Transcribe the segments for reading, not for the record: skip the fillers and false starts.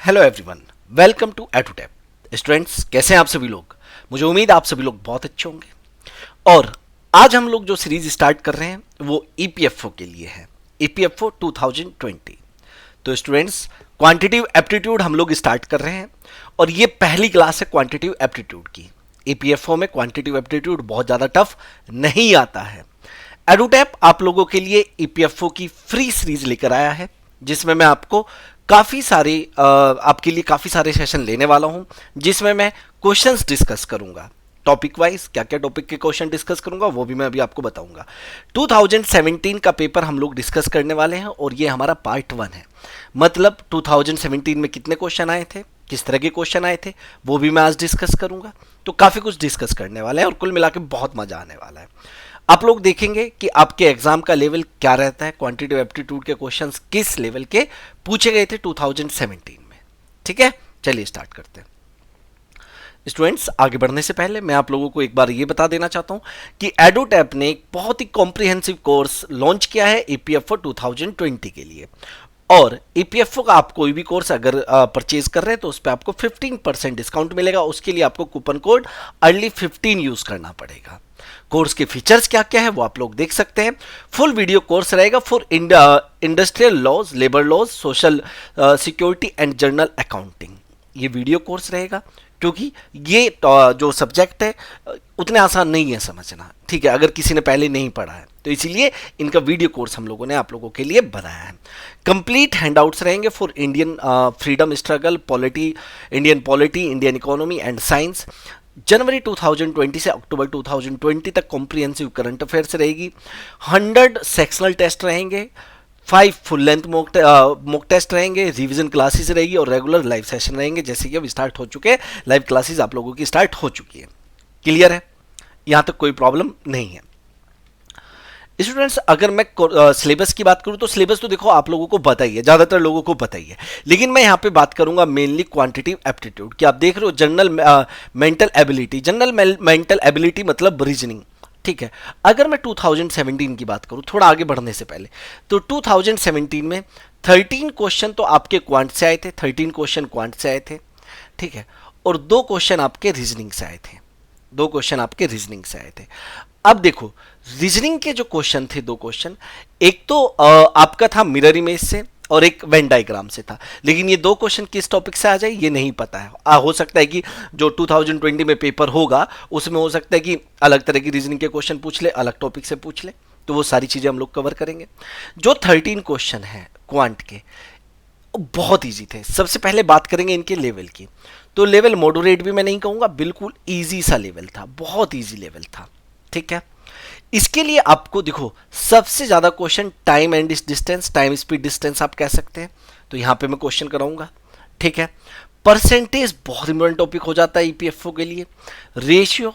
Hello everyone, welcome to Edutap. Students, कैसे हैं आप सभी लोग? मुझे उम्मीद है आप सभी लोग बहुत अच्छे होंगे। और आज हम लोग जो सीरीज स्टार्ट कर रहे हैं वो ईपीएफओ के लिए है, ईपीएफओ 2020। तो स्टूडेंट्स, क्वांटिटिव एप्टीट्यूड हम लोग स्टार्ट कर रहे हैं और ये पहली क्लास है क्वांटिटिव एप्टीट्यूड की। ईपीएफओ में क्वांटिटिव एप्टीट्यूड बहुत ज़्यादा टफ नहीं आता है। एडुटैप आप लोगों के लिए ईपीएफओ की फ्री सीरीज लेकर आया है, जिसमें मैं आपको आपके लिए काफ़ी सारे सेशन लेने वाला हूं, जिसमें मैं क्वेश्चंस डिस्कस करूंगा। टॉपिक वाइज क्या क्या टॉपिक के क्वेश्चन डिस्कस करूंगा वो भी मैं अभी आपको बताऊंगा। 2017 का पेपर हम लोग डिस्कस करने वाले हैं और ये हमारा पार्ट 1 है। मतलब 2017 में कितने क्वेश्चन आए थे, किस तरह के क्वेश्चन आए थे, वो भी मैं आज डिस्कस करूंगा। तो काफ़ी कुछ डिस्कस करने वाले हैं और कुल मिला के बहुत मज़ा आने वाला है। आप लोग देखेंगे कि आपके एग्जाम का लेवल क्या रहता है, क्वांटिटेटिव एप्टीट्यूड के क्वेश्चंस किस लेवल के पूछे गए थे 2017 में। ठीक है, चलिए स्टार्ट करते हैं। स्टूडेंट्स, आगे बढ़ने से पहले मैं आप लोगों को एक बार ये बता देना चाहता हूं कि एडुटैप ने एक बहुत ही कॉम्प्रिहेंसिव कोर्स लॉन्च किया है ईपीएफओ 2020 के लिए। और ईपीएफओ का आप कोई भी कोर्स अगर परचेज कर रहे हैं तो उस पर आपको 15% डिस्काउंट मिलेगा। उसके लिए आपको कूपन कोड अर्ली15 यूज करना पड़ेगा। कोर्स के फीचर्स क्या क्या है वो आप लोग देख सकते हैं। फुल वीडियो कोर्स रहेगा for industrial laws, labour laws, social security and journal accounting. ये वीडियो कोर्स रहेगा क्योंकि ये जो सब्जेक्ट है उतने आसान नहीं है समझना। ठीक है, अगर किसी ने पहले नहीं पढ़ा है तो इसीलिए इनका वीडियो कोर्स हम लोगों ने आप लोगों के लिए बनाया है। कंप्लीट हैंडआउट्स रहेंगे for Indian freedom struggle, polity, Indian economy and science. जनवरी 2020 से अक्टूबर 2020 तक कॉम्प्रिहेंसिव करंट अफेयर्स रहेगी। 100 सेक्शनल टेस्ट रहेंगे, 5 फुल लेंथ मॉक टेस्ट रहेंगे, रिवीजन क्लासेस रहेगी और रेगुलर लाइव सेशन रहेंगे। जैसे कि अब स्टार्ट हो चुके हैं, लाइव क्लासेस आप लोगों की स्टार्ट हो चुकी है। क्लियर है, यहां तक कोई प्रॉब्लम नहीं है। स्टूडेंट्स, अगर मैं सिलेबस की बात करूं तो सिलेबस तो देखो आप लोगों को पता ही है, ज़्यादातर लोगों को पता ही है। लेकिन मैं यहां पे बात करूंगा मेनली क्वांटिटिव एप्टीट्यूड की। आप देख रहे हो general mental ability. General mental ability मतलब रीजनिंग। ठीक है, अगर मैं 2017 की बात करूं, थोड़ा आगे बढ़ने से पहले, तो 2017 में 13 क्वेश्चन तो आपके क्वांट से आए थे, 13 क्वेश्चन क्वांट से आए थे। ठीक है, और 2 क्वेश्चन आपके रीजनिंग से आए थे, 2 क्वेश्चन आपके रीजनिंग से आए थे। अब देखो, रीजनिंग के जो क्वेश्चन थे, 2 क्वेश्चन, एक तो आपका था मिरर इमेज से और एक वेन डायग्राम से था। लेकिन ये 2 क्वेश्चन किस टॉपिक से आ जाए ये नहीं पता है। हो सकता है कि जो 2020 में पेपर होगा उसमें हो सकता है कि अलग तरह की रीजनिंग के क्वेश्चन पूछ ले, अलग टॉपिक से पूछ ले, तो वो सारी चीज़ें हम लोग कवर करेंगे। जो 13 क्वेश्चन है क्वांट के, बहुत ईजी थे। सबसे पहले बात करेंगे इनके लेवल की। तो लेवल मॉडरेट भी मैं नहीं कहूँगा, बिल्कुल ईजी सा लेवल था, बहुत ईजी लेवल था। ठीक है, इसके लिए आपको देखो सबसे ज्यादा question time and distance, time speed distance आप कह सकते हैं, तो यहां पे मैं क्वेश्चन कराऊंगा। ठीक है, परसेंटेज बहुत इंपॉर्टेंट टॉपिक हो जाता है ईपीएफओ के लिए। रेशियो,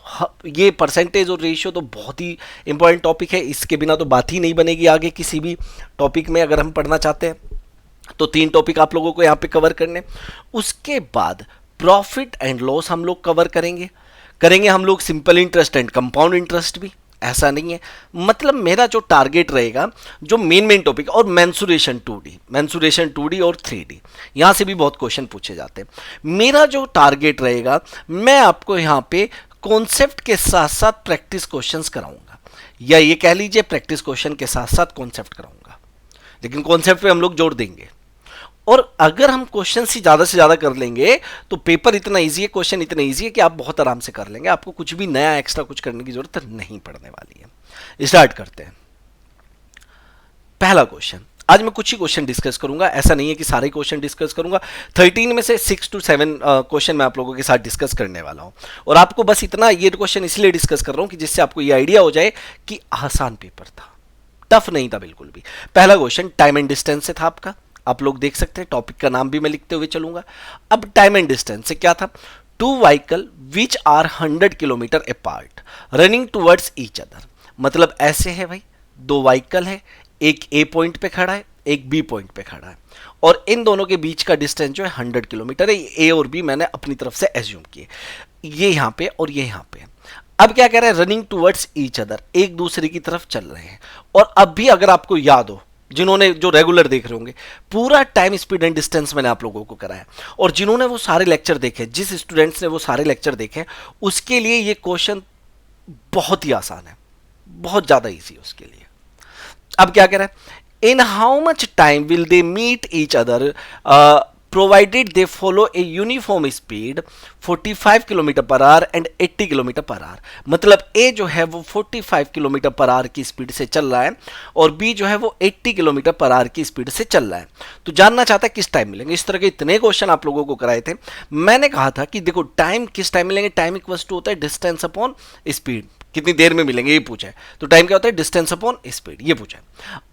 ये परसेंटेज और रेशियो तो बहुत ही इंपॉर्टेंट टॉपिक है, इसके बिना तो बात ही नहीं बनेगी आगे किसी भी टॉपिक में अगर हम पढ़ना चाहते हैं। तो 3 टॉपिक आप लोगों को यहाँ पे कवर करने। उसके बाद प्रॉफिट एंड लॉस हम लोग कवर करेंगे हम लोग simple interest and compound interest भी। ऐसा नहीं है, मतलब मेरा जो टारगेट रहेगा, जो मेन टॉपिक, और मेंसुरेशन 2D और 3D, यहां से भी बहुत क्वेश्चन पूछे जाते हैं। मेरा जो टारगेट रहेगा, मैं आपको यहां पे कॉन्सेप्ट के साथ साथ प्रैक्टिस क्वेश्चंस कराऊंगा, या ये कह लीजिए प्रैक्टिस क्वेश्चन के साथ साथ कॉन्सेप्ट कराऊंगा। लेकिन कॉन्सेप्ट पे हम लोग जोर देंगे। और अगर हम क्वेश्चन ही ज़्यादा से ज़्यादा कर लेंगे तो पेपर इतना इजी है, क्वेश्चन इतने इजी है कि आप बहुत आराम से कर लेंगे। आपको कुछ भी नया एक्स्ट्रा कुछ करने की जरूरत नहीं पड़ने वाली है। स्टार्ट करते हैं। पहला क्वेश्चन, आज मैं कुछ ही क्वेश्चन डिस्कस करूंगा, ऐसा नहीं है कि सारे क्वेश्चन डिस्कस करूंगा। 13 में से 6 to 7 क्वेश्चन मैं आप लोगों के साथ डिस्कस करने वाला हूं। और आपको बस इतना, ये क्वेश्चन इसलिए डिस्कस कर रहा हूं कि जिससे आपको ये आइडिया हो जाए कि आसान पेपर था, टफ नहीं था बिल्कुल भी। पहला क्वेश्चन टाइम एंड डिस्टेंस से था आपका, आप लोग देख सकते हैं, टॉपिक का नाम भी मैं लिखते हुए चलूंगा। अब टाइम एंड डिस्टेंस से क्या था, 2 vehicle which are 100 kilometre apart running towards each other. मतलब ऐसे है भाई, 2 व्हीकल है, एक ए पॉइंट पे खड़ा है, एक बी पॉइंट पे खड़ा है, और इन दोनों के बीच का डिस्टेंस जो है 100 किलोमीटर है। ए और बी मैंने अपनी तरफ से एज्यूम किए, ये यहां पे और ये यहां पे। अब क्या कह रहा है, रनिंग टुवर्ड्स ईच अदर, एक दूसरे की तरफ चल रहे हैं। और अब भी अगर आपको याद हो जिन्होंने जो रेगुलर देख रहे होंगे, पूरा टाइम स्पीड एंड डिस्टेंस मैंने आप लोगों को कराया। और जिन्होंने वो सारे लेक्चर देखे, जिस स्टूडेंट्स ने वो सारे लेक्चर देखे, उसके लिए ये क्वेश्चन बहुत ही आसान है, बहुत ज्यादा इजी है उसके लिए। अब क्या कह रहा है, in how much time will they meet each other provided they follow a uniform speed 45 kilometre per hour and 80 kilometre per hour. मतलब ए जो है वो 45 किलोमीटर पर आवर की स्पीड से चल रहा है और बी जो है वो 80 किलोमीटर पर आवर की स्पीड से चल रहा है। तो जानना चाहता है किस टाइम मिलेंगे। इस तरह के इतने क्वेश्चन आप लोगों को कराए थे। मैंने कहा था कि देखो टाइम किस टाइम मिलेंगे, टाइम इक्वल टू होता है डिस्टेंस अपॉन स्पीड, कितनी देर में मिलेंगे ये पूछा है। तो टाइम क्या होता है, डिस्टेंस अपॉन स्पीड, ये पूछा है।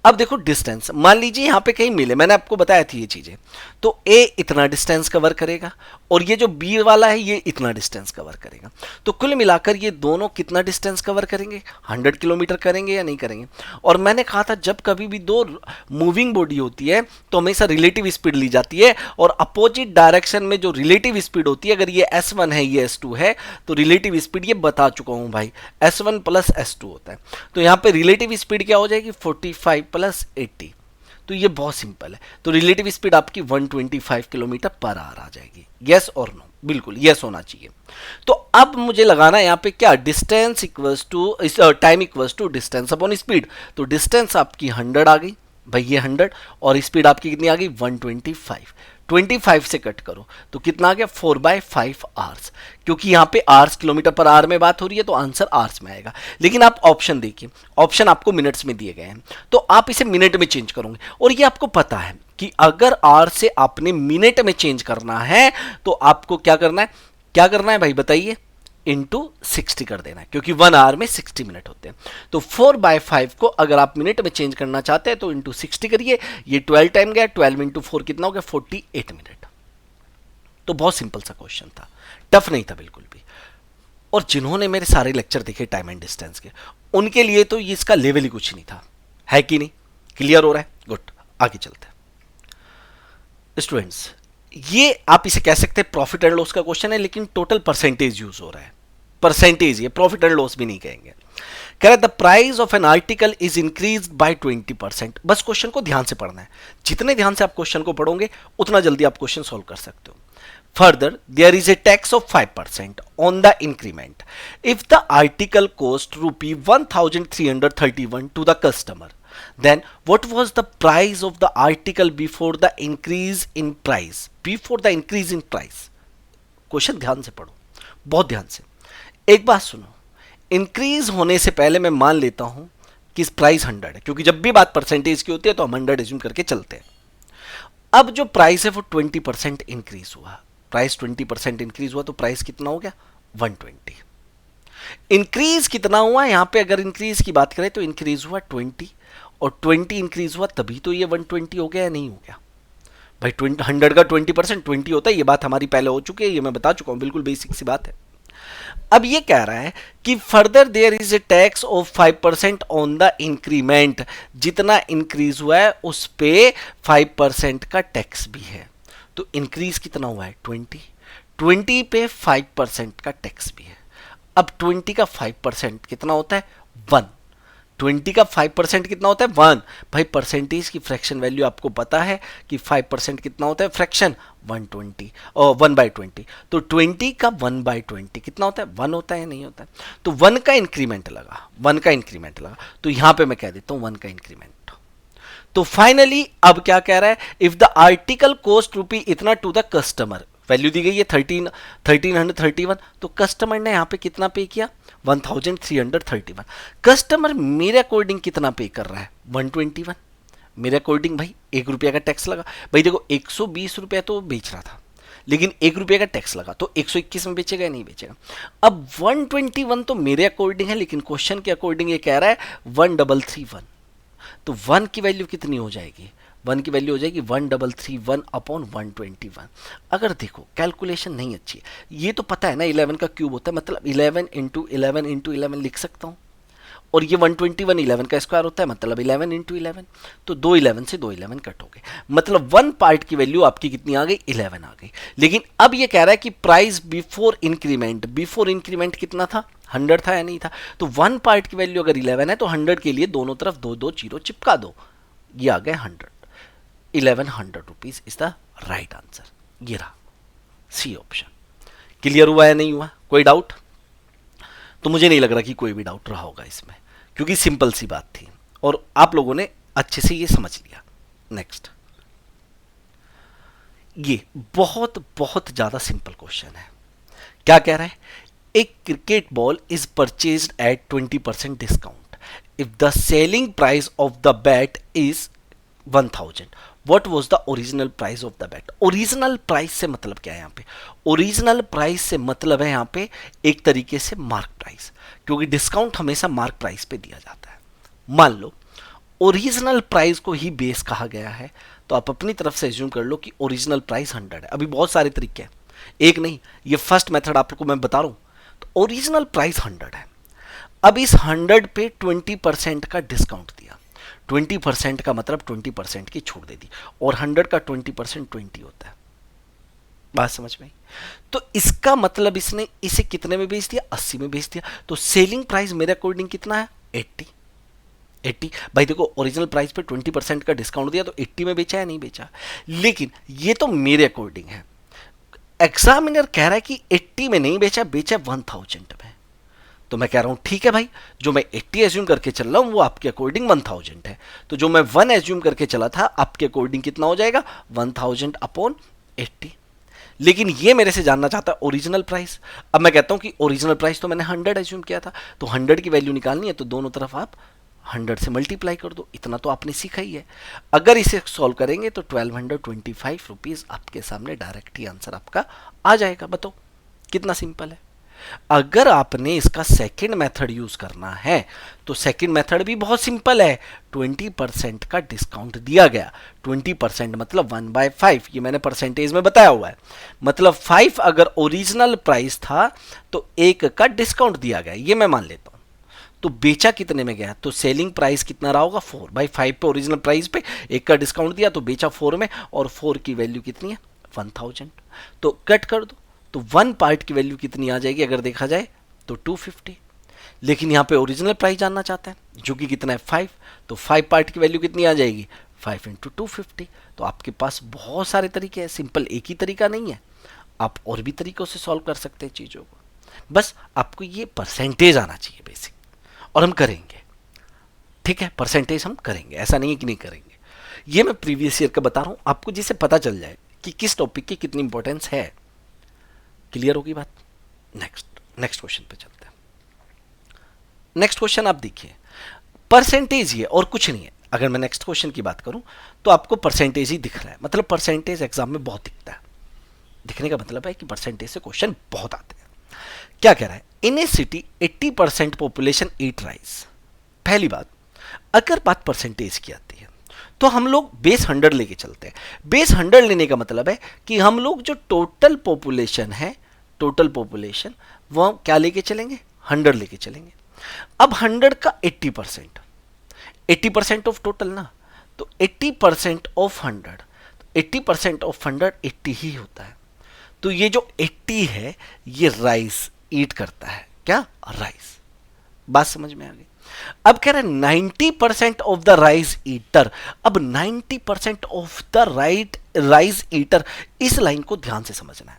अब देखो डिस्टेंस, मान लीजिए यहां पे कहीं मिले, मैंने आपको बताया थी ये चीजें, तो ए इतना डिस्टेंस कवर करेगा और ये जो बी वाला है ये इतना डिस्टेंस कवर करेगा। तो कुल मिलाकर ये दोनों कितना डिस्टेंस कवर करेंगे, 100 किलोमीटर करेंगे या नहीं करेंगे। और मैंने कहा था जब कभी भी दो मूविंग बॉडी होती है तो हमेशा रिलेटिव स्पीड ली जाती है, और अपोजिट डायरेक्शन में जो रिलेटिव स्पीड होती है, अगर ये S1 है ये S2 है, तो रिलेटिव स्पीड ये बता चुका हूं भाई, S1 प्लस S2 होता है। तो यहां पे रिलेटिव स्पीड क्या हो जाएगी, 45 प्लस 80। तो ये बहुत सिंपल है। तो रिलेटिव स्पीड आपकी 125 किलोमीटर पर आवर आ जाएगी। यस और नो, बिल्कुल यस होना चाहिए। तो अब मुझे लगाना है यहाँ पे क्या, distance equals to time equals to distance upon speed. तो डिस्टेंस आपकी 100 आ गई भाई, ये 100, और स्पीड आपकी कितनी आ गई 125। 25 से कट करो तो कितना आ गया 4/5 आवर्स, क्योंकि यहाँ पे आवर्स किलोमीटर पर आवर में बात हो रही है तो आंसर आवर्स में आएगा। लेकिन आप ऑप्शन देखिए, ऑप्शन आपको मिनट्स में दिए गए हैं, तो आप इसे मिनट में चेंज करोगे। और ये आपको पता है कि अगर आवर से आपने मिनट में चेंज करना है तो आपको क्या करना है, क्या करना है भाई बताइए, इंटू 60 कर देना है, क्योंकि 1 आवर में 60 मिनट होते हैं। तो 4/5 को अगर आप मिनट में चेंज करना चाहते हैं तो इंटू 60 करिए, ये 12 टाइम गया, 12 इंटू 4 कितना हो गया 48 मिनट। तो बहुत सिंपल सा क्वेश्चन था, टफ नहीं था बिल्कुल भी। और जिन्होंने मेरे सारे लेक्चर देखे टाइम एंड डिस्टेंस के, उनके लिए तो इसका लेवल ही कुछ नहीं था, है कि नहीं, क्लियर हो रहा है, गुड। आगे चलते हैं स्टूडेंट्स, ये आप इसे कह सकते हैं प्रॉफिट एंड लॉस का क्वेश्चन है, लेकिन टोटल परसेंटेज यूज हो रहा है, परसेंटेज, ये प्रॉफिट एंड लॉस भी नहीं कहेंगे। कह रहा है the price of an article is increase by 20%। बस क्वेश्चन को ध्यान से पढ़ना है, जितने ध्यान से आप क्वेश्चन को पढ़ोगे उतना जल्दी आप क्वेश्चन सॉल्व कर सकते हो। Further there is a tax of 5% on the increment if the article cost ₹1331 to the customer, then what was the price of the article before the increase in price, before the increase in price। Question ध्यान से पढ़ो, बहुत ध्यान से। एक बात सुनो, increase होने से पहले मैं मान लेता हूं कि प्राइस 100 है, क्योंकि जब भी बात परसेंटेज की होती है तो हम 100 एज्यूम करके चलते हैं। अब जो प्राइस है वो 20% इंक्रीज हुआ, प्राइस 20% इंक्रीज हुआ तो प्राइस कितना हो गया 120। इंक्रीज कितना हुआ यहां पे, अगर इंक्रीज की बात करें तो इंक्रीज हुआ 20, और 20 इंक्रीज हुआ तभी तो ये 120 हो गया या नहीं हो गया भाई। 100 का 20% 20 होता है, ये बात हमारी पहले हो चुकी है, ये मैं बता चुका हूं, बिल्कुल बेसिक सी बात है। अब ये कह रहा है कि further there is a tax of 5% on the increment, जितना इंक्रीज हुआ है उस पे 5% का टैक्स भी है। तो इंक्रीज कितना हुआ है 20 पे 5% का टैक्स भी है। अब 20 का 5% कितना होता है 1, 20 का 5% कितना होता है 1। भाई परसेंटेज की फ्रैक्शन वैल्यू आपको पता है कि 5% कितना होता है फ्रैक्शन 120 और 1/20। तो 20 का 1/20 कितना होता है 1 होता है, नहीं होता है। तो 1 का इंक्रीमेंट लगा, 1 का इंक्रीमेंट लगा, तो यहां पे मैं कह देता हूं 1 का इंक्रीमेंट। तो फाइनली अब क्या कह रहा है, इफ द आर्टिकल कॉस्ट रुपी इतना टू द कस्टमर, वैल्यू दी गई है 1331, तो कस्टमर ने यहां पे कितना पे किया 1331। कस्टमर मेरे अकॉर्डिंग कितना पे कर रहा है 121, मेरे अकॉर्डिंग भाई 1 रुपया का टैक्स लगा। भाई देखो 120 रुपया तो बेच रहा था, लेकिन 1 रुपये का टैक्स लगा तो 121 में बेचेगा या नहीं बेचेगा। अब 121 तो मेरे अकॉर्डिंग है, लेकिन क्वेश्चन के अकॉर्डिंग ये कह रहा है 1331, तो 1 की वैल्यू कितनी हो जाएगी, 1 की वैल्यू हो जाएगी 1331 अपॉन 121। अगर देखो कैलकुलेशन नहीं अच्छी है, ये तो पता है ना 11 का क्यूब होता है, मतलब 11 इंटू 11 इंटू 11 लिख सकता हूँ, और ये 121 11 का स्क्वायर होता है, मतलब 11 इंटू 11, तो 2 11 से 2 11 कट हो गए, मतलब 1 पार्ट की वैल्यू आपकी कितनी आ गई 11 आ गई। लेकिन अब ये कह रहा है कि price before increment, before increment कितना था 100 था या नहीं था। तो 1 पार्ट की वैल्यू अगर 11 है तो 100 के लिए दोनों तरफ 2 2 जीरो चिपका दो, ये आ गए 100, 1100 rupees is the right answer. ये रहा सी ऑप्शन। क्लियर हुआ या नहीं हुआ? कोई डाउट? तो मुझे नहीं लग रहा कि कोई भी डाउट रहा होगा इसमें, क्योंकि सिंपल सी बात थी और आप लोगों ने अच्छे से ये समझ लिया। नेक्स्ट, ये बहुत बहुत ज्यादा सिंपल क्वेश्चन है। क्या कह रहा है? एक cricket ball is purchased at 20% discount if the selling price of the bat is 1000, what was the original price of the bat. Original price से मतलब क्या है यहाँ पे? ओरिजिनल प्राइस से मतलब है यहाँ पे एक तरीके से मार्क प्राइस, क्योंकि डिस्काउंट हमेशा मार्क प्राइस पे दिया जाता है। मान लो ओरिजिनल प्राइस को ही बेस कहा गया है, तो आप अपनी तरफ से एज्यूम कर लो कि ओरिजिनल प्राइस 100 है। अभी बहुत सारे तरीके हैं, एक नहीं, ये फर्स्ट मेथड आपको मैं बता रहा हूं। तो ओरिजिनल प्राइस 100 है, अब इस 100 पे 20% का डिस्काउंट दिया। 20% का मतलब 20% की छूट दे दी, और 100 का 20% 20 होता है। बात समझ में आई? तो इसका मतलब इसने इसे कितने में बेच दिया? 80 में बेच दिया। तो सेलिंग प्राइस मेरे अकॉर्डिंग कितना है? 80। भाई देखो, ओरिजिनल प्राइस पे 20% का डिस्काउंट दिया तो 80 में बेचा या नहीं बेचा? लेकिन ये तो मेरे अकॉर्डिंग है, एग्जामिनर कह रहा है कि 80 में नहीं बेचा, बेचा 1000 में। तो मैं कह रहा हूं ठीक है भाई, जो मैं 80 एज्यूम करके चल रहा हूं वो आपके अकॉर्डिंग 1000 है। तो जो मैं 1 एज्यूम करके चला था आपके अकॉर्डिंग कितना हो जाएगा? 1000 अपॉन 80। लेकिन ये मेरे से जानना चाहता है ओरिजिनल प्राइस। अब मैं कहता हूं कि ओरिजिनल प्राइस तो मैंने 100 एज्यूम किया था, तो 100 की वैल्यू निकालनी है तो दोनों तरफ आप 100 से मल्टीप्लाई कर दो। इतना तो आपने सीखा ही है। अगर इसे सॉल्व करेंगे तो 1225 रुपीज आपके सामने डायरेक्ट ही आंसर आपका आ जाएगा। बताओ कितना सिंपल है। अगर आपने इसका सेकंड मेथड यूज करना है तो सेकंड मेथड भी बहुत सिंपल है। 20% का डिस्काउंट दिया गया, 20% मतलब 1/5, ये मैंने परसेंटेज में बताया हुआ है। मतलब 5 अगर ओरिजिनल प्राइस था तो 1 का डिस्काउंट दिया गया, ये मैं मान लेता हूं। तो बेचा कितने में गया? तो सेलिंग प्राइस कितना रहा होगा? 4 भाई 5 पे ओरिजिनल प्राइस पे 1 का डिस्काउंट दिया तो बेचा 4 में, और 4 की वैल्यू कितनी है? 1000। तो कट कर दो तो 1 पार्ट की वैल्यू कितनी आ जाएगी अगर देखा जाए तो 250। लेकिन यहाँ पे ओरिजिनल प्राइस जानना चाहते हैं जो कि कितना है? 5। तो 5 पार्ट की वैल्यू कितनी आ जाएगी? 5 × 250। तो आपके पास बहुत सारे तरीके हैं, सिंपल एक ही तरीका नहीं है। आप और भी तरीकों से सॉल्व कर सकते हैं चीज़ों को, बस आपको ये परसेंटेज आना चाहिए बेसिक, और हम करेंगे। ठीक है, परसेंटेज हम करेंगे, ऐसा नहीं है कि नहीं करेंगे। ये मैं प्रीवियस ईयर का बता रहा हूँ आपको, जिससे पता चल जाए कि किस टॉपिक की कितनी इंपॉर्टेंस है। क्लियर होगी बात? नेक्स्ट क्वेश्चन पे चलते हैं। नेक्स्ट क्वेश्चन आप देखिए, परसेंटेज ही है और कुछ नहीं है। अगर मैं नेक्स्ट क्वेश्चन की बात करूं तो आपको परसेंटेज ही दिख रहा है, मतलब परसेंटेज एग्जाम में बहुत दिखता है। दिखने का मतलब है कि परसेंटेज से क्वेश्चन बहुत आते हैं। क्या कह रहा है? इन ए सिटी 80% पॉपुलेशन ईट राइस। पहली बात, अगर बात परसेंटेज की आती है तो हम लोग बेस 100 लेके चलते हैं। बेस 100 लेने का मतलब है कि हम लोग जो टोटल पॉपुलेशन है, टोटल पॉपुलेशन, वो क्या लेके चलेंगे? 100 लेके चलेंगे। अब 100 का 80%, 80% ऑफ टोटल ना, तो 80% ऑफ 100, 80% ऑफ 100 80 ही होता है। तो ये जो 80 है ये राइस ईट करता है। क्या? राइस। बात समझ में आ गई? अब कह रहे हैं 90% ऑफ द राइस ईटर। अब 90% ऑफ द राइस ईटर, इस लाइन को ध्यान से समझना है।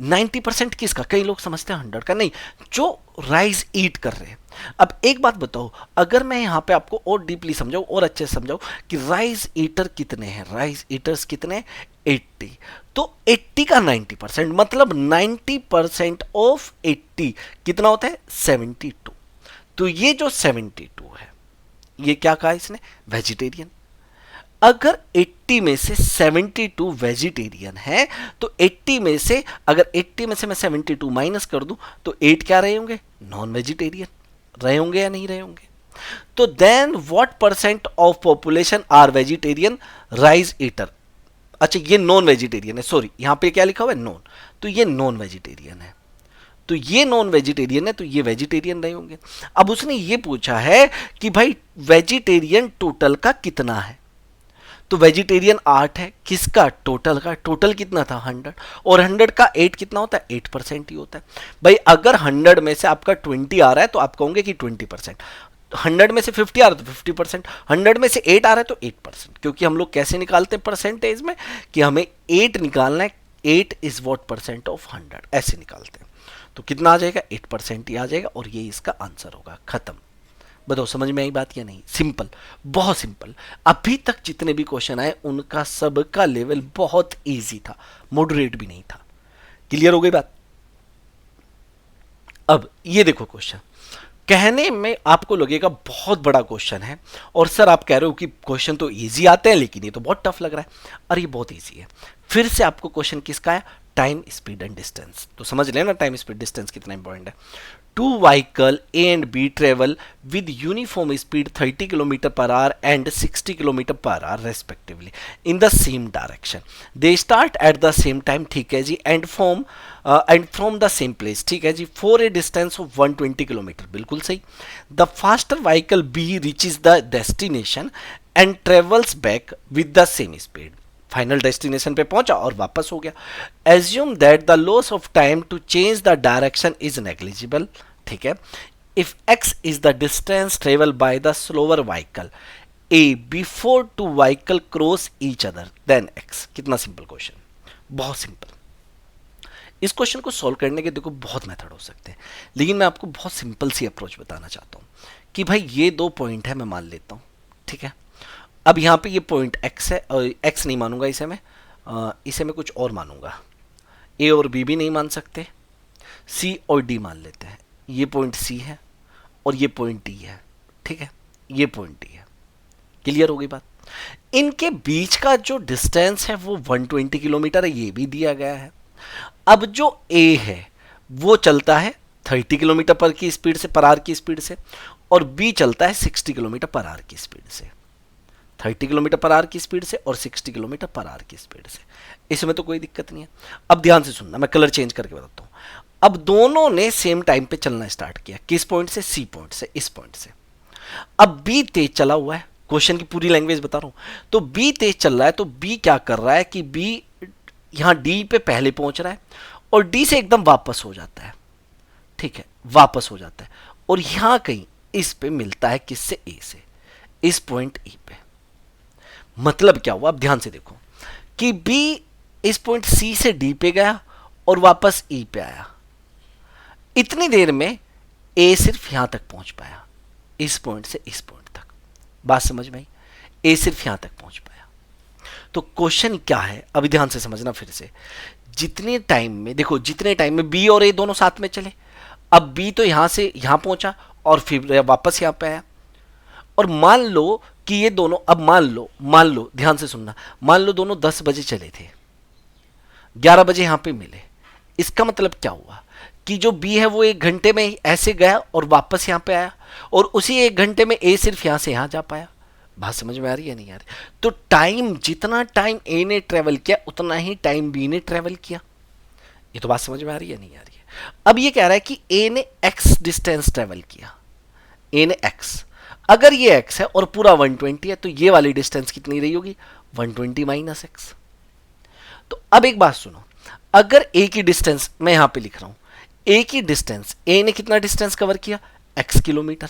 90% किसका? कई लोग समझते हैं 100 का, नहीं, जो राइस ईट कर रहे हैं। अब एक बात बताओ, अगर मैं यहां पे आपको और डीपली समझाऊं और अच्छे से समझाऊं कि राइस ईटर कितने हैं, राइस ईटर्स कितने? 80। तो 80 का 90% मतलब 90% ऑफ 80 कितना होता है? 72। तो ये जो 72 है, ये क्या कहा इसने? वेजिटेरियन। अगर 80 में से 72 वेजिटेरियन है तो 80 में से, अगर 80 में से मैं 72 माइनस कर दूं तो 8 क्या रहे होंगे? नॉन वेजिटेरियन रहे होंगे या नहीं रहे होंगे? तो then what percent of population are vegetarian? Rice eater. अच्छा, ये नॉन वेजिटेरियन है, सॉरी, यहां पे क्या लिखा हुआ है? नॉन। तो ये नॉन वेजिटेरियन है, तो ये नॉन वेजिटेरियन है, तो ये वेजिटेरियन नहीं होंगे। अब उसने ये पूछा है कि भाई वेजिटेरियन टोटल का कितना है? तो वेजिटेरियन 8 है, किसका? टोटल का। टोटल कितना था? 100। और 100 का 8 कितना होता है? 8% ही होता है। भाई अगर 100 में से आपका 20 आ रहा है तो आप कहोगे कि 20%। 100 में से 50 आ रहा है तो 50%, 100 में से 8 आ रहा है तो 8%, क्योंकि हम लोग कैसे निकालते हैं परसेंटेज में कि हमें 8 निकालना है, 8 इज व्हाट परसेंट ऑफ 100, ऐसे निकालते हैं। तो कितना आ जाएगा, 8% ही आ जाएगा और ये इसका आंसर होगा। खत्म। बताओ समझ में आई बात या नहीं? सिंपल, बहुत सिंपल। अभी तक जितने भी क्वेश्चन आए उनका सबका लेवल बहुत इजी था, मॉडरेट भी नहीं था। क्लियर हो गई बात? अब ये देखो क्वेश्चन, कहने में आपको लगेगा बहुत बड़ा क्वेश्चन है और सर आप कह रहे हो कि क्वेश्चन तो इजी आते हैं लेकिन ये तो बहुत टफ लग रहा है। अरे ये बहुत इजी है। फिर से आपको क्वेश्चन किसका है? Time, speed and distance. तो समझ लेना टाइम, स्पीड, डिस्टेंस कितना इंपॉर्टेंट है। Two vehicle A and B travel with uniform speed 30 kilometre per hour and 60 kilometre per hour respectively in the same direction. They start at the same time, ठीक है जी, and from the same place, ठीक है जी, for a distance of 120 kilometre, बिल्कुल सही। The faster vehicle B reaches the destination and travels back with the same speed. Final destination पे पहुंचा और वापस हो गया। Assume that the loss of time to change the direction is negligible, ठीक है। If x is the distance travel by the slower vehicle A before two vehicle cross each other then x. कितना simple question, बहुत सिंपल। इस question को solve करने के देखो बहुत मेथड हो सकते हैं, लेकिन मैं आपको बहुत सिंपल सी अप्रोच बताना चाहता हूं कि भाई ये दो पॉइंट है, मैं मान लेता हूं, ठीक है। अब यहाँ पे ये पॉइंट x है, और x नहीं मानूंगा इसे मैं कुछ और मानूंगा। a और b भी नहीं मान सकते, c और d मान लेते हैं। ये पॉइंट c है और ये पॉइंट d है, ठीक है, ये पॉइंट d है। क्लियर हो गई बात? इनके बीच का जो डिस्टेंस है वो 120 किलोमीटर है, ये भी दिया गया है। अब जो a है वो चलता है 30 किलोमीटर पर की स्पीड से, पर आवर की स्पीड से, और b चलता है 60 किलोमीटर पर आवर की स्पीड से। 30 किलोमीटर पर आवर की स्पीड से और 60 किलोमीटर पर आवर की स्पीड से। इसमें तो कोई दिक्कत नहीं है। अब ध्यान से सुनना, मैं कलर चेंज करके बताता हूं। अब दोनों ने सेम टाइम पे चलना स्टार्ट किया। किस पॉइंट से? सी पॉइंट से, इस पॉइंट से। अब बी तेज चला हुआ है, क्वेश्चन की पूरी लैंग्वेज बता रहा हूं। तो बी तेज चल रहा है, तो बी क्या कर रहा है कि बी यहां डी पे पहले पहुंच रहा है और डी से एकदम वापस हो जाता है, ठीक है, वापस हो जाता है, और यहां कहीं इस पे मिलता है, किससे? ए से, इस पॉइंट ई पे। मतलब क्या हुआ? अब ध्यान से देखो कि B इस पॉइंट C से D पे गया और वापस E पे आया। इतनी देर में A सिर्फ यहां तक पहुंच पाया, इस पॉइंट से इस पॉइंट तक। बात समझ में आई? A सिर्फ यहां तक पहुंच पाया। तो क्वेश्चन क्या है, अभी ध्यान से समझना फिर से। जितने टाइम में, देखो जितने टाइम में B और A दोनों साथ में चले, अब B तो यहां से यहां पहुंचा और फिर वापस यहां पे आया, और मान लो कि ये दोनों, अब मान लो ध्यान से सुनना, मान लो दोनों 10 बजे चले थे, 11 बजे यहां पे मिले। इसका मतलब क्या हुआ कि जो बी है वो 1 घंटे में ऐसे गया और वापस यहां पे आया, और उसी 1 घंटे में ए सिर्फ यहां से यहां जा पाया। बात समझ में आ रही है नहीं आ रही? तो टाइम, जितना टाइम ए ने ट्रेवल किया उतना ही टाइम बी ने ट्रेवल किया। ये तो बात समझ में आ रही है नहीं आ रही है? अब ये कह रहा है कि ए ने एक्स डिस्टेंस ट्रेवल किया, ए ने एक्स। अगर ये x है और पूरा 120 है तो ये वाली डिस्टेंस कितनी रही होगी? 120 माइनस एक्स। तो अब एक बात सुनो, अगर a की डिस्टेंस मैं यहां पे लिख रहा हूं, a की डिस्टेंस, a ने कितना डिस्टेंस कवर किया? x kilometre.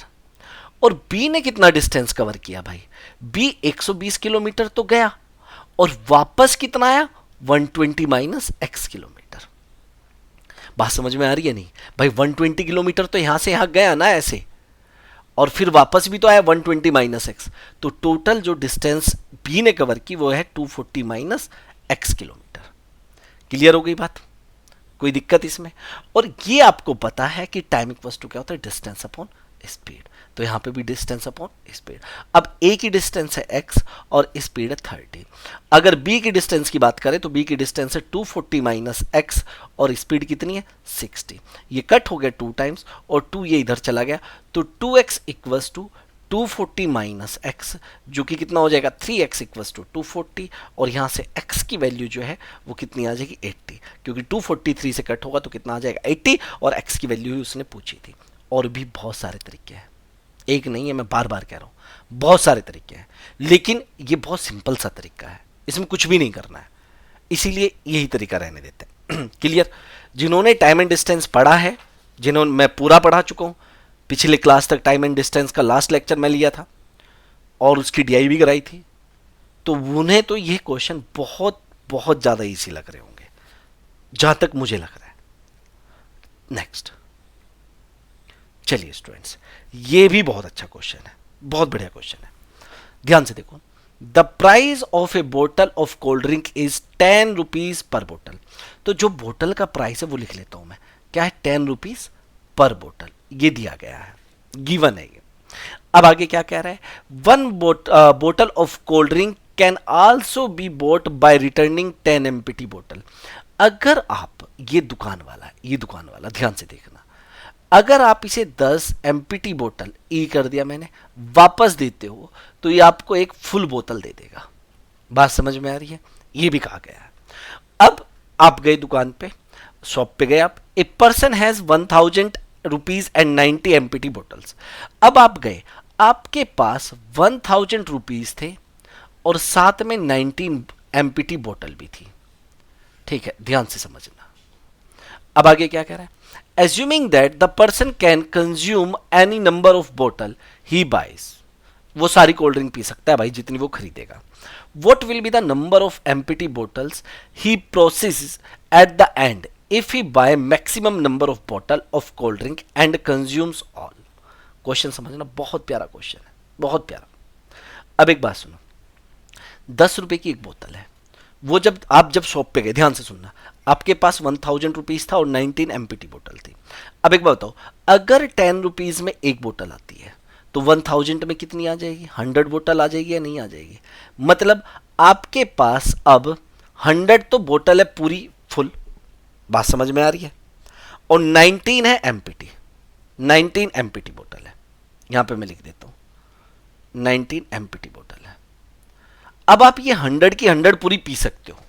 और b ने कितना डिस्टेंस कवर किया भाई? b 120 किलोमीटर तो गया और वापस कितना आया? 120 माइनस एक्स किलोमीटर। बात समझ में आ रही है नहीं भाई? 120 किलोमीटर तो यहां से यहां गया ना ऐसे, और फिर वापस भी तो आया 120 माइनस एक्स। तो टोटल जो डिस्टेंस बी ने कवर की वो है 240 माइनस एक्स किलोमीटर। क्लियर हो गई बात? कोई दिक्कत इसमें? और ये आपको पता है कि टाइम इक्वल्स टू क्या होता है? Distance upon speed. तो यहां पे भी डिस्टेंस अपॉन स्पीड। अब ए की डिस्टेंस है x और स्पीड है 30। अगर b की डिस्टेंस की बात करें तो b की डिस्टेंस है 240 माइनस एक्स और स्पीड कितनी है? 60। ये कट हो गया 2 टाइम्स और 2 ये इधर चला गया, तो 2x equals to 240 minus x, जो कि कितना हो जाएगा? 3x इक्वल्स टू 240, और यहाँ से x की वैल्यू जो है वो कितनी आ जाएगी? 80, क्योंकि 243 से कट होगा तो कितना आ जाएगा? 80, और x की वैल्यू ही उसने पूछी थी। और भी बहुत सारे तरीके हैं, एक नहीं है, मैं बार बार कह रहा हूं, बहुत सारे तरीके हैं, लेकिन ये बहुत सिंपल सा तरीका है, इसमें कुछ भी नहीं करना है, इसीलिए यही तरीका रहने देते हैं। क्लियर? जिन्होंने टाइम एंड डिस्टेंस पढ़ा है, जिन्होंने, मैं पूरा पढ़ा चुका हूं, पिछले क्लास तक टाइम एंड डिस्टेंस का लास्ट लेक्चर मैं लिया था और उसकी डीआई भी कराई थी, तो उन्हें तो ये क्वेश्चन बहुत बहुत ज़्यादा इजी लग रहे होंगे, जहां तक मुझे लग रहा है। नेक्स्ट, चलिए स्टूडेंट्स, ये भी बहुत अच्छा क्वेश्चन है, बहुत बढ़िया क्वेश्चन है, ध्यान से देखो। द प्राइस ऑफ ए बोतल of cold drink is 10 rupees per बोतल। तो जो बोतल का प्राइस है वो लिख लेता हूं मैं, क्या है, 10 रुपीज पर बोतल, ये दिया गया है, गिवन है ये। अब आगे क्या कह रहा है, वन बोतल of cold drink can also be bought by returning 10 empty बोतल। अगर आप, ये दुकान वाला है, ये दुकान वाला, ध्यान से देखना, अगर आप इसे 10 एम्प्टी बोतल, ई कर दिया मैंने, वापस देते हो तो ये आपको एक फुल बोतल दे देगा। बात समझ में आ रही है, ये भी कहा गया है। अब आप गए दुकान पे, शॉप पे गए आप, a person has 1000 rupees and 90 empty bottles. अब आप गए, आपके पास 1000 रुपीज थे और साथ में 19 एम्प्टी बोतल भी थी, ठीक है, ध्यान से समझना। अब आगे क्या कह रहा है, assuming that the person can consume any number of bottle he buys, वो सारी कोल्ड ड्रिंक पी सकता है भाई जितनी वो खरीदेगा। what will be the number of empty bottles he processes at the end if he buy maximum number of bottle of cold drink and consumes all। Question समझना, बहुत प्यारा क्वेश्चन है, बहुत प्यारा। अब एक बात सुनो, 10 रुपए की एक बोतल है, वो जब शॉप पे गए, ध्यान से सुनना, आपके पास 1000 रुपीज था और 19 एम्प्टी बोतल थी। अब एक बात बताओ, अगर 10 रुपीज में एक बोतल आती है तो 1000 में कितनी आ जाएगी, 100 बोतल आ जाएगी या नहीं आ जाएगी। मतलब आपके पास अब 100 तो बोतल है पूरी फुल, बात समझ में आ रही है, और 19 है एम्प्टी, 19 एम्प्टी बोतल है, यहां पे मैं लिख देता हूं 19 एम्प्टी बोतल है। अब आप ये 100 की 100 पूरी पी सकते हो,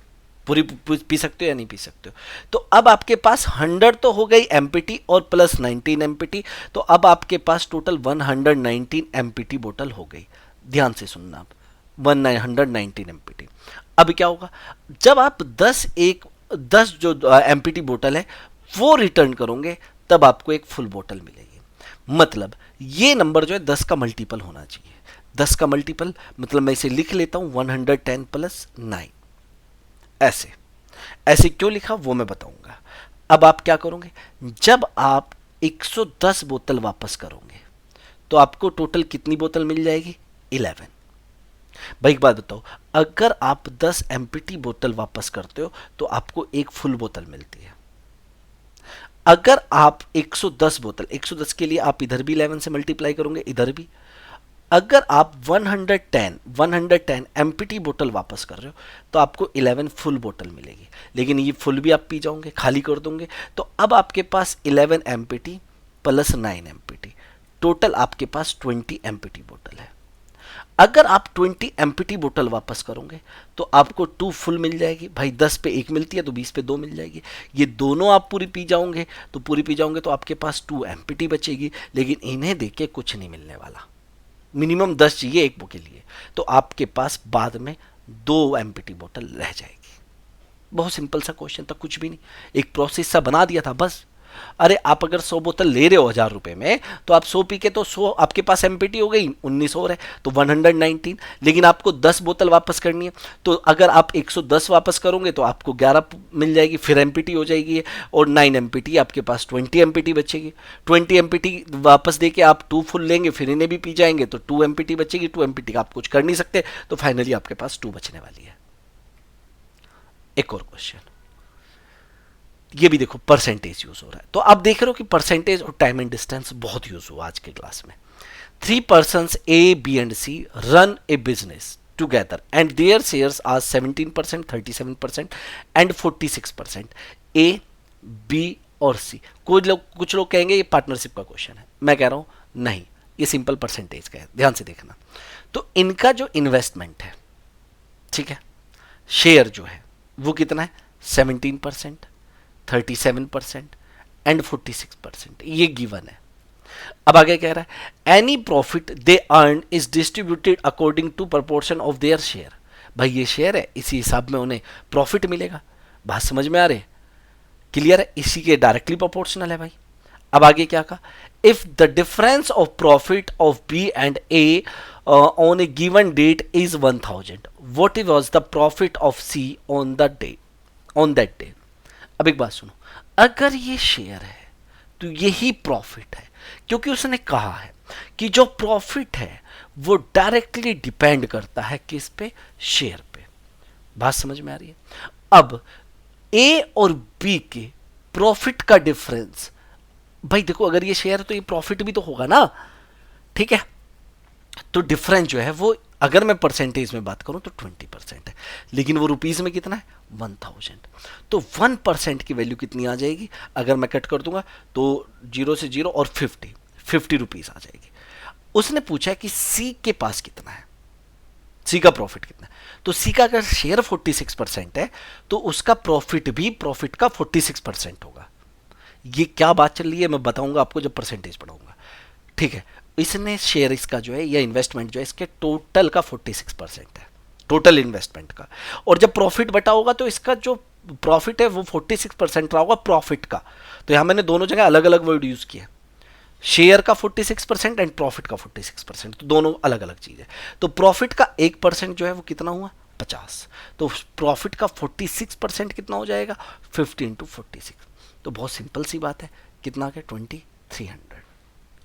पूरी पी सकते हो या नहीं पी सकते हो। तो अब आपके पास 100 तो हो गई एम्प्टी और प्लस 19 एम्प्टी, तो अब आपके पास टोटल 119 एम्प्टी बोतल हो गई। ध्यान से सुनना, आप 119 एम्प्टी। अब क्या होगा, जब आप 10 जो एम्प्टी बोतल है वो रिटर्न करोगे तब आपको एक फुल बोतल मिलेगी। मतलब ये नंबर जो है 10 का मल्टीपल होना चाहिए। 10 का मल्टीपल मतलब मैं इसे लिख लेता हूं 110 प्लस 9, ऐसे ऐसे क्यों लिखा वो मैं बताऊंगा। अब आप क्या करोगे, जब आप 110 बोतल वापस करोगे तो आपको टोटल कितनी बोतल मिल जाएगी, 11। भाई एक बात बताओ, अगर आप 10 एम्प्टी बोतल वापस करते हो तो आपको एक फुल बोतल मिलती है। अगर आप 110 बोतल, 110 के लिए आप इधर भी 11 से मल्टीप्लाई करोगे, इधर भी, अगर आप 110 एम्प्टी बोतल वापस कर रहे हो तो आपको 11 फुल बोतल मिलेगी। लेकिन ये फुल भी आप पी जाओगे, खाली कर दोगे, तो अब आपके पास 11 एम्प्टी प्लस 9 एम्प्टी, टोटल आपके पास 20 एम्प्टी बोतल है। अगर आप 20 एम्प्टी बोतल वापस करोगे तो आपको 2 फुल मिल जाएगी। भाई 10 पे 1 मिलती है तो 20 पे 2 मिल जाएगी। ये दोनों आप पूरी पी जाओगे तो आपके पास 2 एम्प्टी बचेगी। लेकिन इन्हें देख के कुछ नहीं मिलने वाला, मिनिमम 10 चाहिए एक बुक के लिए, तो आपके पास बाद में 2 एम्प्टी बोतल रह जाएगी। बहुत सिंपल सा क्वेश्चन था, कुछ भी नहीं, एक प्रोसेस सा बना दिया था बस। अरे आप अगर 100 बोतल ले रहे हो 1000 रुपए में, तो आप 100 पी के तो 100 आपके पास एम्प्टी हो गई, 19 और है तो 119। लेकिन आपको 10 बोतल वापस करनी है, तो अगर आप 110 वापस करोगे तो आपको 11 मिल जाएगी, फिर एम्प्टी हो जाएगी, और 9 एम्प्टी, आपके पास 20 एम्प्टी बचेगी। 20 एम्प्टी वापस देके आप 2 फुल लेंगे, फिर इन्हें भी पी जाएंगे तो 2 एम्प्टी बचेगी। 2 एम्प्टी का आप कुछ कर नहीं सकते, तो फाइनली आपके पास 2 बचने वाली है। एक और क्वेश्चन, ये भी देखो परसेंटेज यूज हो रहा है, तो आप देख रहे हो कि परसेंटेज और टाइम एंड डिस्टेंस बहुत यूज हुआ आज के क्लास में। 3 persons A, B and C run a business together and their shares are 17%, 37% and 46%। A, B और C। कुछ लोग कहेंगे ये पार्टनरशिप का क्वेश्चन है, मैं कह रहा हूं नहीं, ये सिंपल परसेंटेज का है। ध्यान से देखना, तो इनका जो इन्वेस्टमेंट है, ठीक है, शेयर जो है वो कितना है, 17%, 37% एंड 46%, ये गिवन है। अब आगे कह रहा है any profit they earn is distributed according to proportion of their share. भाई ये शेयर है, इसी हिसाब में उन्हें प्रॉफिट मिलेगा। बात समझ में आ रही है, क्लियर है, इसी के डायरेक्टली प्रोपोर्शनल है भाई। अब आगे क्या कहा, if the difference of profit of B and A on a given date is 1000, what was the profit of C on the day, on that day? अब एक बात सुनो, अगर ये शेयर है तो यही प्रॉफिट है, क्योंकि उसने कहा है कि जो प्रॉफिट है वो डायरेक्टली डिपेंड करता है किस पे, शेयर पे। बात समझ में आ रही है? अब ए और बी के प्रॉफिट का डिफरेंस, भाई देखो अगर ये शेयर है तो ये प्रॉफिट भी तो होगा ना, ठीक है? तो डिफरेंस जो है वो अगर मैं परसेंटेज में बात करूं तो 20% है, लेकिन वो रुपीज में कितना है, 1000। तो 1% की वैल्यू कितनी आ जाएगी, अगर मैं कट कर दूंगा तो 0 से 0 और 50 रुपीज आ जाएगी। उसने पूछा है कि सी के पास कितना है, सी का प्रॉफिट कितना है, तो सी का अगर शेयर 46% है तो उसका प्रॉफिट भी प्रॉफिट का 46% होगा। ये क्या बात चल रही है मैं बताऊंगा आपको जब परसेंटेज पढ़ाऊंगा, ठीक है? इसने शेयर इसका जो है या इन्वेस्टमेंट जो है इसके टोटल का 46% है, टोटल इन्वेस्टमेंट का, और जब प्रॉफिट बटा होगा तो इसका जो प्रॉफिट है वो 46% रहा होगा प्रॉफिट का। तो यहां मैंने दोनों जगह अलग अलग वर्ड यूज किया, शेयर का 46% एंड प्रॉफिट का 46%, तो दोनों अलग अलग चीज है। तो प्रॉफिट का 1% जो है वो कितना हुआ, 50। तो प्रॉफिट का 46% कितना हो जाएगा, 50 इंटू 46। तो बहुत सिंपल सी बात है, कितना आ गया, 2300।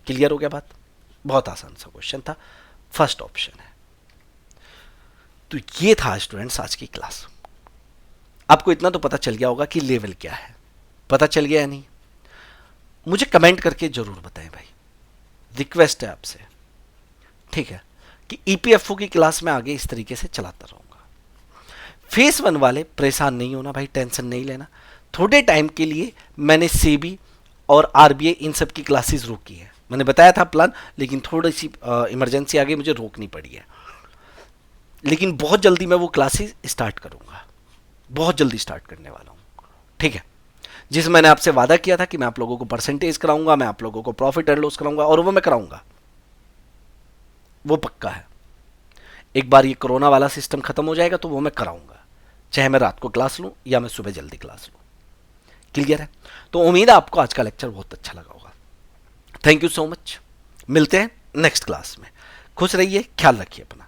क्लियर हो गया बात? बहुत आसान सा क्वेश्चन था, फर्स्ट ऑप्शन है। तो ये था स्टूडेंट्स आज की क्लास। आपको इतना तो पता चल गया होगा कि लेवल क्या है, पता चल गया या नहीं? मुझे कमेंट करके जरूर बताएं भाई, रिक्वेस्ट है आपसे, ठीक है? कि ईपीएफओ की क्लास में आगे इस तरीके से चलाता रहूंगा। फेस 1 वाले परेशान नहीं होना भाई, टेंशन नहीं लेना। थोड़े टाइम के लिए मैंने सेबी और आरबीआई इन सब की क्लासेस रोकी है, मैंने बताया था प्लान, लेकिन थोड़ी सी इमरजेंसी आ गई, मुझे रोकनी पड़ी है। लेकिन बहुत जल्दी मैं वो क्लासेस स्टार्ट करूंगा, बहुत जल्दी स्टार्ट करने वाला हूं, ठीक है? जिस मैंने आपसे वादा किया था कि मैं आप लोगों को परसेंटेज कराऊंगा, मैं आप लोगों को प्रॉफिट एंड लॉस कराऊंगा, और वो मैं कराऊंगा, वो पक्का है। एक बार ये कोरोना वाला सिस्टम खत्म हो जाएगा तो वो मैं कराऊंगा, चाहे मैं रात को क्लास लूं या मैं सुबह जल्दी क्लास लूं। क्लियर है? तो उम्मीद है आपको आज का लेक्चर बहुत अच्छा लगा होगा। थैंक यू सो मच, मिलते हैं नेक्स्ट क्लास में। खुश रहिए, ख्याल रखिए अपना।